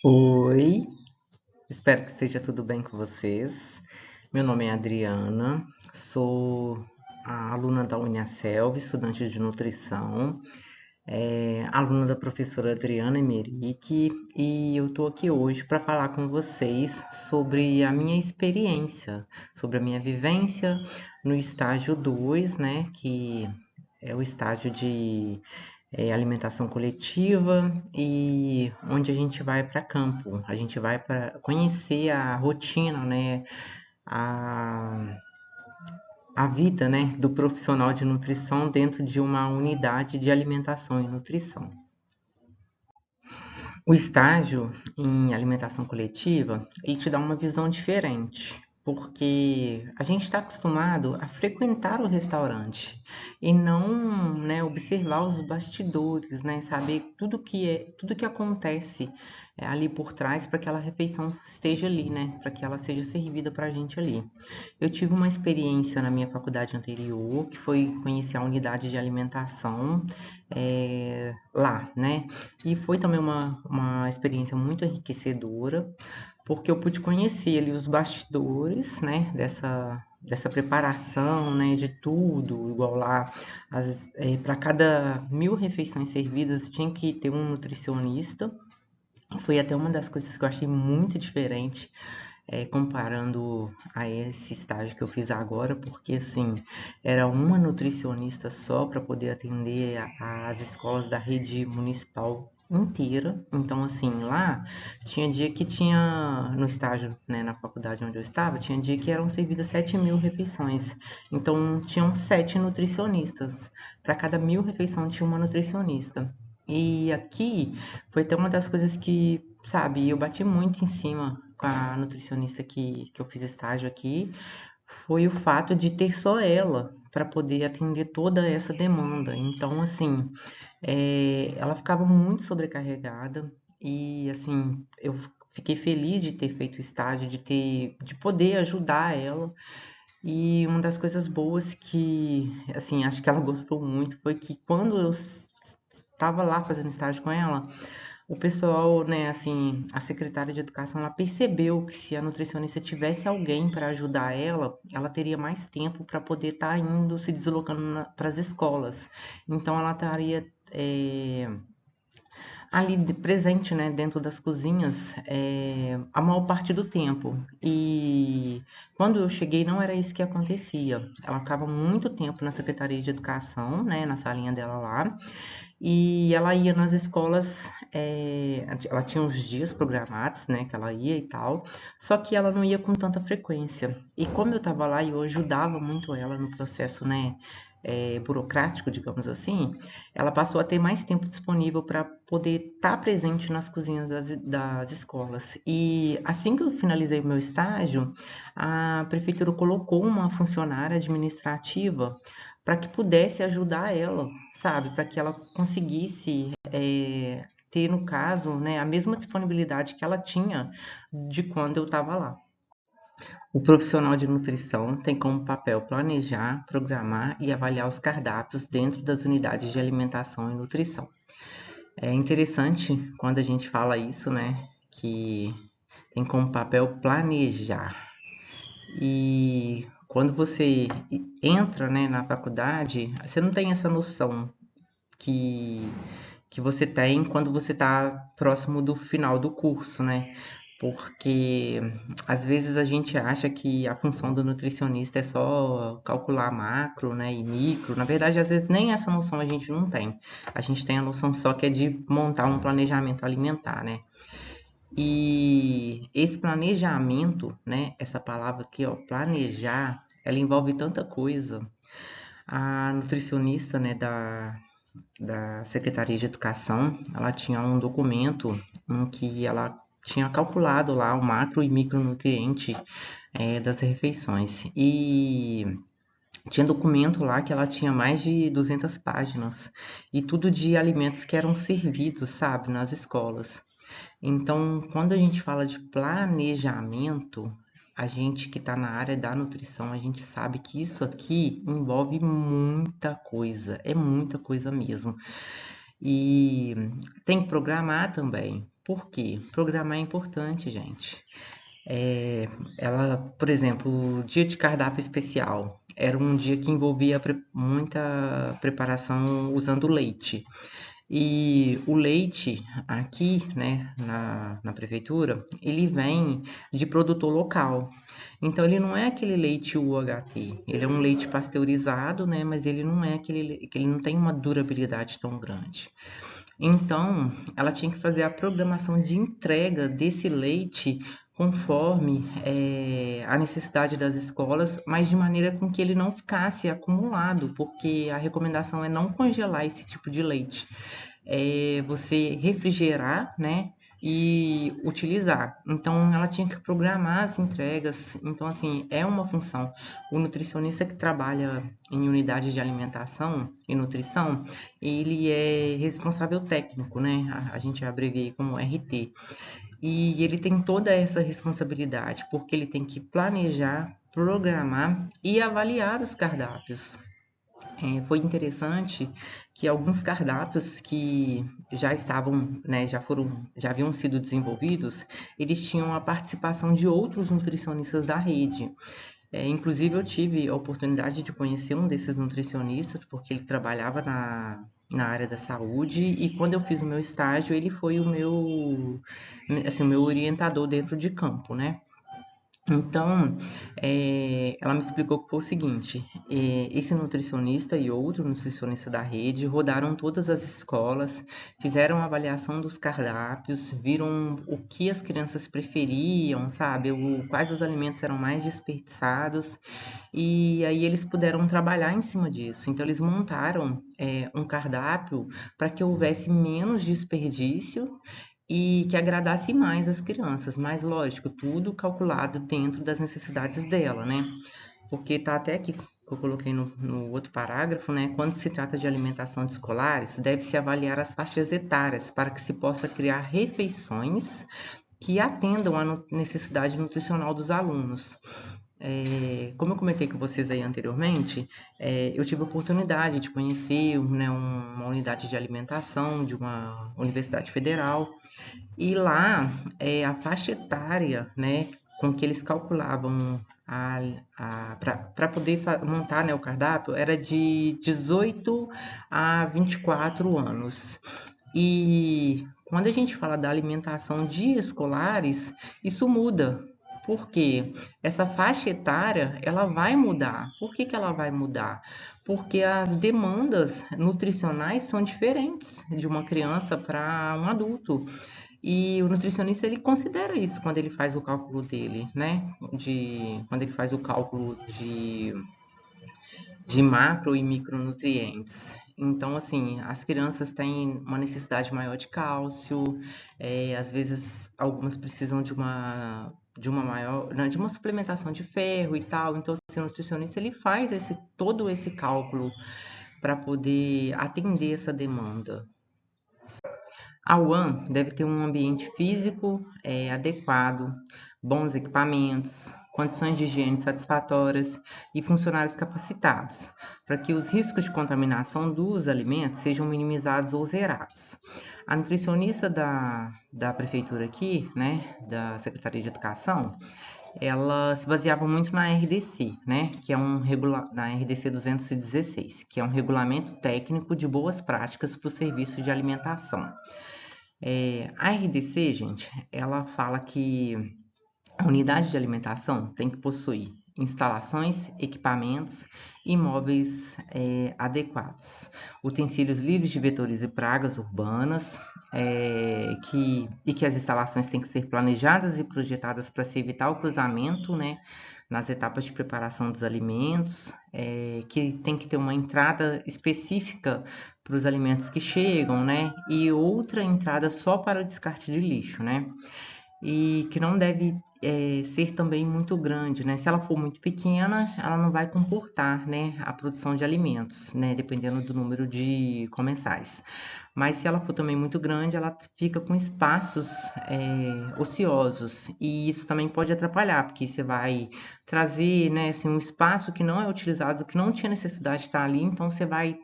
Oi, espero que esteja tudo bem com vocês. Meu nome é Adriana, sou a aluna da Uniaselv, estudante de nutrição, aluna da professora Adriana Emerick, e eu estou aqui hoje para falar com vocês sobre a minha experiência, sobre a minha vivência no estágio 2, né, que é o estágio de alimentação coletiva e onde a gente vai para campo, a gente vai para conhecer a rotina, né, a, a vida, né, do profissional de nutrição dentro de uma unidade de alimentação e nutrição. O estágio em alimentação coletiva, ele te dá uma visão diferente, porque a gente está acostumado a frequentar o restaurante e não, né, observar os bastidores, né, saber tudo que acontece ali por trás para que aquela refeição esteja ali, né, para que ela seja servida para a gente ali. Eu tive uma experiência na minha faculdade anterior, que foi conhecer a unidade de alimentação lá, né? E foi também uma experiência muito enriquecedora, porque eu pude conhecer ali os bastidores, né, dessa preparação, né, de tudo, igual lá, para cada 1.000 refeições servidas tinha que ter um nutricionista. Foi até uma das coisas que eu achei muito diferente, comparando a esse estágio que eu fiz agora, porque assim, era uma nutricionista só para poder atender as escolas da rede municipal inteira. Então, assim, lá tinha dia que tinha, no estágio, né, na faculdade onde eu estava, tinha dia que eram servidas 7.000 refeições. Então, tinham 7 nutricionistas. Para cada 1.000 refeições tinha uma nutricionista. E aqui foi até uma das coisas que, sabe, eu bati muito em cima com a nutricionista que eu fiz estágio aqui, foi o fato de ter só ela para poder atender toda essa demanda. Então, assim, ela ficava muito sobrecarregada e, assim, eu fiquei feliz de ter feito o estágio, de poder ajudar ela. E uma das coisas boas que, assim, acho que ela gostou muito foi que quando eu estava lá fazendo estágio com ela, o pessoal, né, assim, a secretária de educação, ela percebeu que se a nutricionista tivesse alguém para ajudar ela teria mais tempo para poder estar indo, se deslocando para as escolas. Então, ela estaria ali presente, né, dentro das cozinhas, a maior parte do tempo. E quando eu cheguei, não era isso que acontecia. Ela ficava muito tempo na Secretaria de Educação, né, na salinha dela lá, e ela ia nas escolas, ela tinha uns dias programados, né, que ela ia e tal, só que ela não ia com tanta frequência. E como eu estava lá e eu ajudava muito ela no processo, né, burocrático, digamos assim, ela passou a ter mais tempo disponível para poder estar presente nas cozinhas das escolas. E assim que eu finalizei o meu estágio, a prefeitura colocou uma funcionária administrativa para que pudesse ajudar ela, sabe? Para que ela conseguisse ter, no caso, né, a mesma disponibilidade que ela tinha de quando eu estava lá. O profissional de nutrição tem como papel planejar, programar e avaliar os cardápios dentro das unidades de alimentação e nutrição. É interessante quando a gente fala isso, né? Que tem como papel planejar. E quando você entra, né, na faculdade, você não tem essa noção que, que você tem quando você está próximo do final do curso, né? Porque às vezes a gente acha que a função do nutricionista é só calcular macro, né, e micro. Na verdade, às vezes nem essa noção a gente não tem. A gente tem a noção só que é de montar um planejamento alimentar, né? E esse planejamento, né, essa palavra aqui, ó, planejar, ela envolve tanta coisa. A nutricionista, né, da Secretaria de Educação, ela tinha um documento em que ela tinha calculado lá o macro e micronutriente das refeições. E tinha documento lá que ela tinha mais de 200 páginas e tudo de alimentos que eram servidos, sabe, nas escolas. Então, quando a gente fala de planejamento, a gente que está na área da nutrição, a gente sabe que isso aqui envolve muita coisa, é muita coisa mesmo. E tem que programar também, Por quê? Programar é importante, gente. Ela, por exemplo, o dia de cardápio especial era um dia que envolvia muita preparação usando leite. E o leite aqui, né, na prefeitura, ele vem de produtor local. Então ele não é aquele leite UHT, ele é um leite pasteurizado, né, mas ele não é que ele não tem uma durabilidade tão grande. Então, ela tinha que fazer a programação de entrega desse leite conforme a necessidade das escolas, mas de maneira com que ele não ficasse acumulado, porque a recomendação é não congelar esse tipo de leite. É você refrigerar, né? E utilizar. Então, ela tinha que programar as entregas. Então, assim, é uma função. O nutricionista que trabalha em unidade de alimentação e nutrição, ele é responsável técnico, né? A gente abrevia como RT. E ele tem toda essa responsabilidade, porque ele tem que planejar, programar e avaliar os cardápios. Foi interessante que alguns cardápios que já estavam, né, já haviam sido desenvolvidos, eles tinham a participação de outros nutricionistas da rede. Inclusive, eu tive a oportunidade de conhecer um desses nutricionistas, porque ele trabalhava na área da saúde, e quando eu fiz o meu estágio, ele foi assim, o meu orientador dentro de campo, né? Então, ela me explicou que foi o seguinte: esse nutricionista e outro nutricionista da rede rodaram todas as escolas, fizeram a avaliação dos cardápios, viram o que as crianças preferiam, sabe? Quais os alimentos eram mais desperdiçados, e aí eles puderam trabalhar em cima disso. Então, eles montaram um cardápio para que houvesse menos desperdício e que agradasse mais as crianças, mas lógico, tudo calculado dentro das necessidades dela, né? Porque tá até aqui que eu coloquei no outro parágrafo, né? Quando se trata de alimentação de escolares, deve-se avaliar as faixas etárias para que se possa criar refeições que atendam à necessidade nutricional dos alunos. Como eu comentei com vocês aí anteriormente, eu tive a oportunidade de conhecer, né, uma unidade de alimentação de uma universidade federal, e lá a faixa etária, né, com que eles calculavam para poder montar, né, o cardápio era de 18 a 24 anos. E quando a gente fala da alimentação de escolares, isso muda. Porque essa faixa etária, ela vai mudar. Por que que ela vai mudar? Porque as demandas nutricionais são diferentes de uma criança para um adulto. E o nutricionista ele considera isso quando ele faz o cálculo dele, né? Quando ele faz o cálculo de macro e micronutrientes. Então, assim, as crianças têm uma necessidade maior de cálcio, às vezes algumas precisam de uma maior, não, de uma suplementação de ferro e tal. Então, assim, o nutricionista ele faz todo esse cálculo para poder atender essa demanda. A UAM deve ter um ambiente físico adequado, bons equipamentos, condições de higiene satisfatórias e funcionários capacitados, para que os riscos de contaminação dos alimentos sejam minimizados ou zerados. A nutricionista da prefeitura aqui, né, da Secretaria de Educação, ela se baseava muito na RDC, né, que é na RDC 216, que é um regulamento técnico de boas práticas para o serviço de alimentação. A RDC, gente, ela fala que a unidade de alimentação tem que possuir instalações, equipamentos e móveis adequados, utensílios livres de vetores e pragas urbanas, e que as instalações têm que ser planejadas e projetadas para se evitar o cruzamento, né, nas etapas de preparação dos alimentos, que tem que ter uma entrada específica para os alimentos que chegam, né, e outra entrada só para o descarte de lixo, né, e que não deve ser também muito grande, né? Se ela for muito pequena, ela não vai comportar, né, a produção de alimentos, né, dependendo do número de comensais. Mas se ela for também muito grande, ela fica com espaços ociosos e isso também pode atrapalhar, porque você vai trazer, né, assim, um espaço que não é utilizado, que não tinha necessidade de estar ali, então você vai,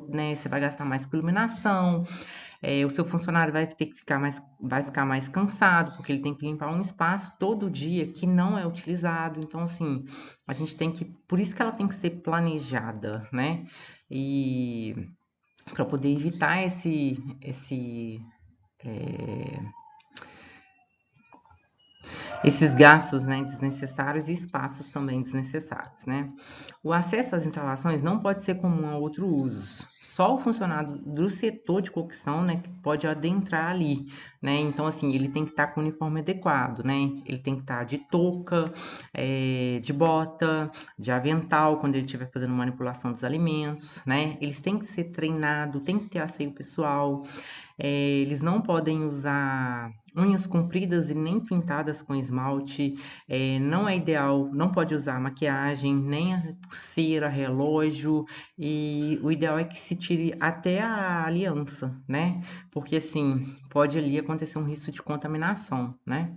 né, você vai gastar mais com iluminação, o seu funcionário vai ficar mais cansado, porque ele tem que limpar um espaço todo dia que não é utilizado. Então, assim, a gente tem que, por isso que ela tem que ser planejada, né? E para poder evitar esses gastos, né, desnecessários e espaços também desnecessários, né? O acesso às instalações não pode ser comum a outros usos. Só o funcionário do setor de cocção, né, que pode adentrar ali, né? Então, assim, ele tem que estar com o uniforme adequado, né? Ele tem que estar de touca, de bota, de avental, quando ele estiver fazendo manipulação dos alimentos, né? Eles têm que ser treinados, tem que ter asseio pessoal, eles não podem usar unhas compridas e nem pintadas com esmalte. Não é ideal, não pode usar maquiagem, nem a pulseira, relógio. E o ideal é que se tire até a aliança, né? Porque assim, pode ali acontecer um risco de contaminação, né?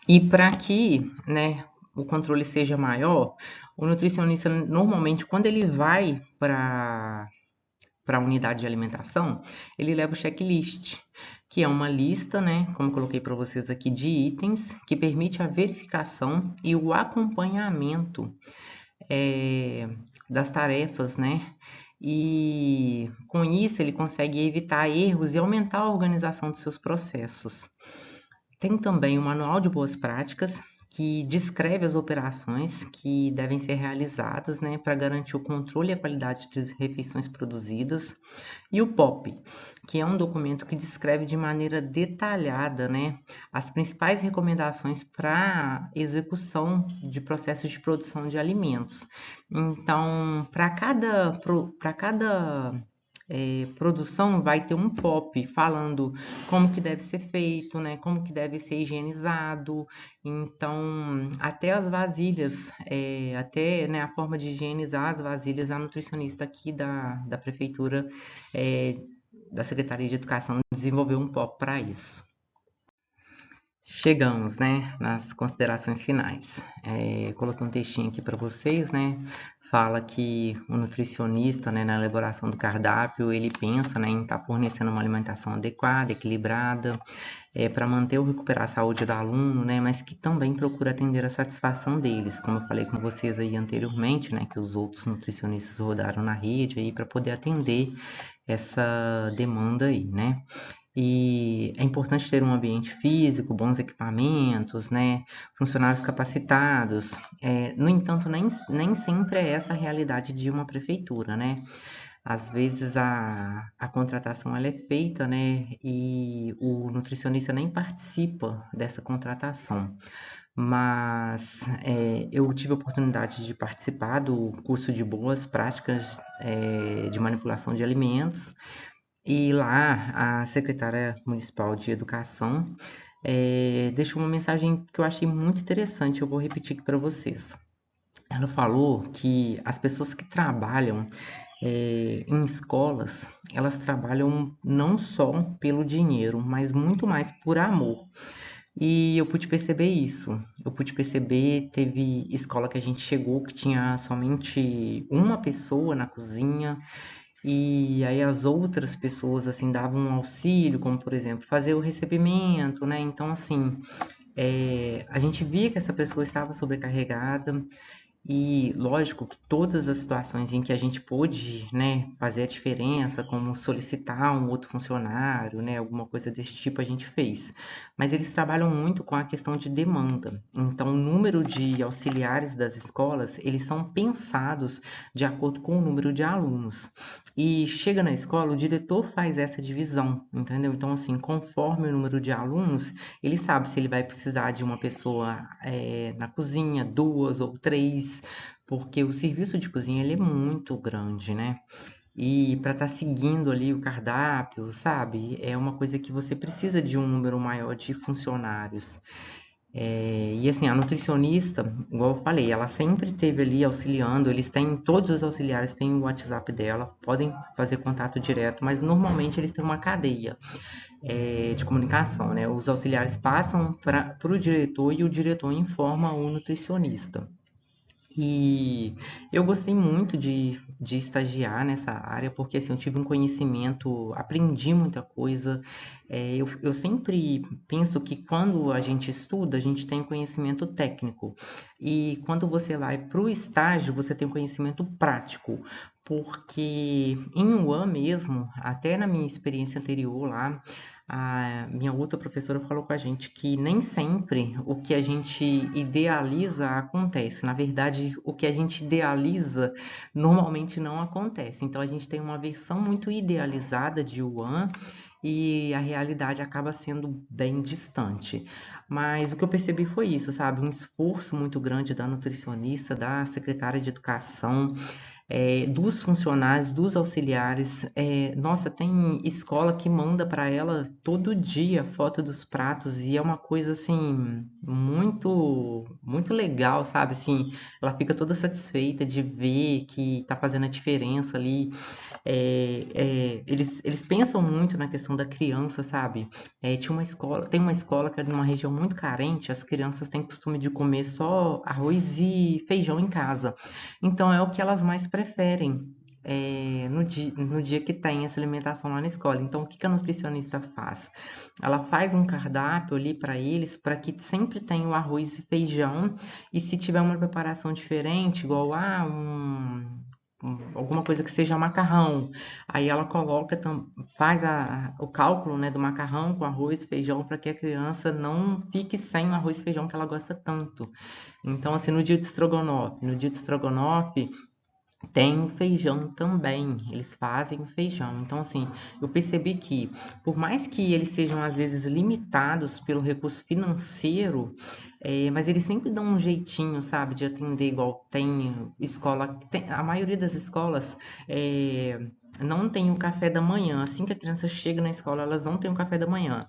E para que, né, o controle seja maior, o nutricionista normalmente quando ele vai para a unidade de alimentação, ele leva o checklist, que é uma lista, né, como eu coloquei para vocês aqui, de itens que permite a verificação e o acompanhamento das tarefas, né? E com isso ele consegue evitar erros e aumentar a organização dos seus processos. Tem também o Manual de Boas Práticas, que descreve as operações que devem ser realizadas, né, para garantir o controle e a qualidade das refeições produzidas. E o POP, que é um documento que descreve de maneira detalhada, né, as principais recomendações para execução de processos de produção de alimentos. Então, para cada produção vai ter um POP falando como que deve ser feito, né? Como que deve ser higienizado. Então, até as vasilhas, até né, a forma de higienizar as vasilhas, a nutricionista aqui da prefeitura, da Secretaria de Educação, desenvolveu um POP para isso. Chegamos, né, nas considerações finais. Coloquei um textinho aqui para vocês, né? Fala que o nutricionista, né, na elaboração do cardápio, ele pensa, né, em estar fornecendo uma alimentação adequada, equilibrada, para manter ou recuperar a saúde do aluno, né, mas que também procura atender a satisfação deles, como eu falei com vocês aí anteriormente, né, que os outros nutricionistas rodaram na rede aí para poder atender essa demanda aí, né? E é importante ter um ambiente físico, bons equipamentos, né? Funcionários capacitados. No entanto, nem sempre é essa a realidade de uma prefeitura, né? Às vezes a contratação ela é feita, né? E o nutricionista nem participa dessa contratação. Mas eu tive a oportunidade de participar do curso de boas práticas de manipulação de alimentos e lá a secretária municipal de educação deixou uma mensagem que eu achei muito interessante, eu vou repetir aqui para vocês. Ela falou que as pessoas que trabalham em escolas, elas trabalham não só pelo dinheiro, mas muito mais por amor. E eu pude perceber isso. Eu pude perceber, teve escola que a gente chegou que tinha somente uma pessoa na cozinha, e aí as outras pessoas assim davam um auxílio, como por exemplo, fazer o recebimento, né? Então assim, a gente via que essa pessoa estava sobrecarregada e lógico que todas as situações em que a gente pôde, né, fazer a diferença, como solicitar um outro funcionário, né, alguma coisa desse tipo a gente fez. Mas eles trabalham muito com a questão de demanda. Então, o número de auxiliares das escolas, eles são pensados de acordo com o número de alunos. E chega na escola, o diretor faz essa divisão, entendeu? Então, assim, conforme o número de alunos, ele sabe se ele vai precisar de uma pessoa na cozinha, duas ou três, porque o serviço de cozinha ele é muito grande, né? E para estar seguindo ali o cardápio, sabe? É uma coisa que você precisa de um número maior de funcionários. E assim, a nutricionista, igual eu falei, ela sempre esteve ali auxiliando, todos os auxiliares têm o WhatsApp dela, podem fazer contato direto, mas normalmente eles têm uma cadeia de comunicação, né? Os auxiliares passam para o diretor e o diretor informa o nutricionista. E eu gostei muito de estagiar nessa área, porque assim, eu tive um conhecimento, aprendi muita coisa. Eu sempre penso que quando a gente estuda, a gente tem conhecimento técnico. E quando você vai para o estágio, você tem conhecimento prático. Porque em UAM mesmo, até na minha experiência anterior lá, a minha outra professora falou com a gente que nem sempre o que a gente idealiza acontece. Na verdade, o que a gente idealiza normalmente não acontece. Então, a gente tem uma versão muito idealizada de Yuan e a realidade acaba sendo bem distante. Mas o que eu percebi foi isso, sabe? Um esforço muito grande da nutricionista, da secretária de educação, dos funcionários, dos auxiliares. Nossa, tem escola que manda para ela todo dia foto dos pratos e é uma coisa assim muito muito legal, sabe? Assim, ela fica toda satisfeita de ver que tá fazendo a diferença ali. Eles pensam muito na questão da criança, sabe? Tem uma escola que é numa região muito carente, as crianças têm costume de comer só arroz e feijão em casa. Então é o que elas mais preferem. No dia que tem essa alimentação lá na escola. Então, o que a nutricionista faz? Ela faz um cardápio ali para eles, para que sempre tenha o arroz e feijão, e se tiver uma preparação diferente, igual alguma coisa que seja macarrão. Aí ela faz o cálculo, né, do macarrão com arroz e feijão para que a criança não fique sem o arroz e feijão que ela gosta tanto. Então, assim, no dia de estrogonofe tem o feijão também, eles fazem o feijão. Então, assim, eu percebi que, por mais que eles sejam às vezes limitados pelo recurso financeiro, mas eles sempre dão um jeitinho, sabe, de atender igual tem escola, a maioria das escolas não tem o café da manhã. Assim que a criança chega na escola, elas não têm o café da manhã.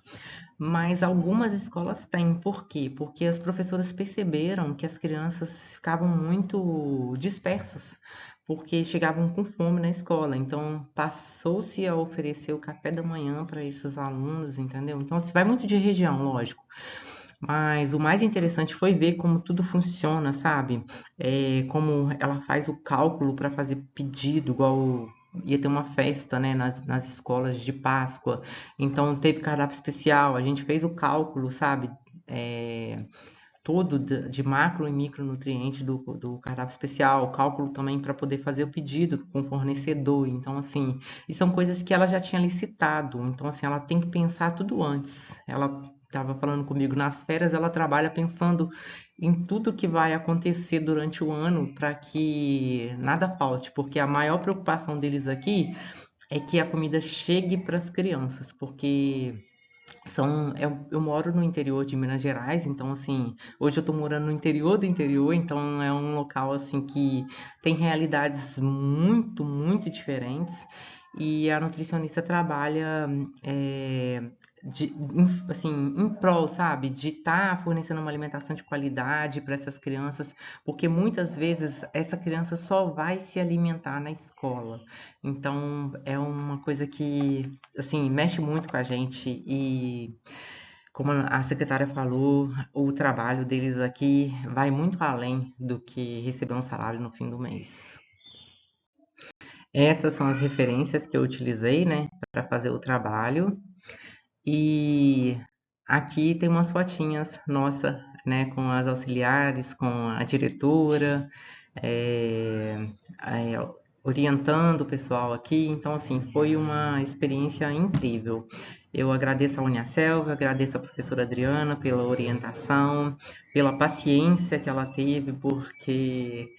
Mas algumas escolas têm. Por quê? Porque as professoras perceberam que as crianças ficavam muito dispersas, porque chegavam com fome na escola. Então, passou-se a oferecer o café da manhã para esses alunos, entendeu? Então, assim, vai muito de região, lógico. Mas o mais interessante foi ver como tudo funciona, sabe? Como ela faz o cálculo para fazer pedido, igual ia ter uma festa, né, nas escolas de Páscoa. Então teve cardápio especial, a gente fez o cálculo, sabe? É, todo de macro e micronutrientes do cardápio especial, cálculo também para poder fazer o pedido com o fornecedor. Então, assim, e são coisas que ela já tinha licitado. Então, assim, ela tem que pensar tudo antes. Ela estava falando comigo nas férias, ela trabalha pensando em tudo que vai acontecer durante o ano para que nada falte, porque a maior preocupação deles aqui é que a comida chegue para as crianças, porque eu moro no interior de Minas Gerais, então assim, hoje eu tô morando no interior do interior, então é um local assim que tem realidades muito, muito diferentes e a nutricionista trabalha assim, em prol, sabe, de estar fornecendo uma alimentação de qualidade para essas crianças, porque muitas vezes essa criança só vai se alimentar na escola. Então é uma coisa que assim mexe muito com a gente e como a secretária falou, o trabalho deles aqui vai muito além do que receber um salário no fim do mês. Essas são as referências que eu utilizei, né, para fazer o trabalho. E aqui tem umas fotinhas nossa, né, com as auxiliares, com a diretora, é, é, orientando o pessoal aqui. Então, assim, foi uma experiência incrível. Eu agradeço a Uniaselv, agradeço a professora Adriana pela orientação, pela paciência que ela teve, porque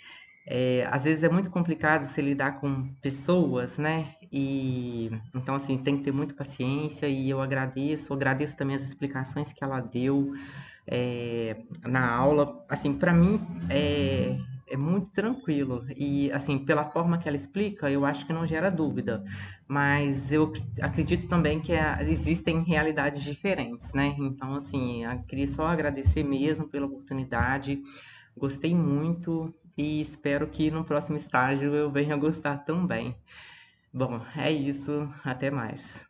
às vezes é muito complicado se lidar com pessoas, né? E então assim tem que ter muita paciência e eu agradeço também as explicações que ela deu na aula. Assim, para mim é muito tranquilo e assim pela forma que ela explica, eu acho que não gera dúvida. Mas eu acredito também que existem realidades diferentes, né? Então assim, eu queria só agradecer mesmo pela oportunidade. Gostei muito e espero que no próximo estágio eu venha gostar também. Bom, é isso. Até mais.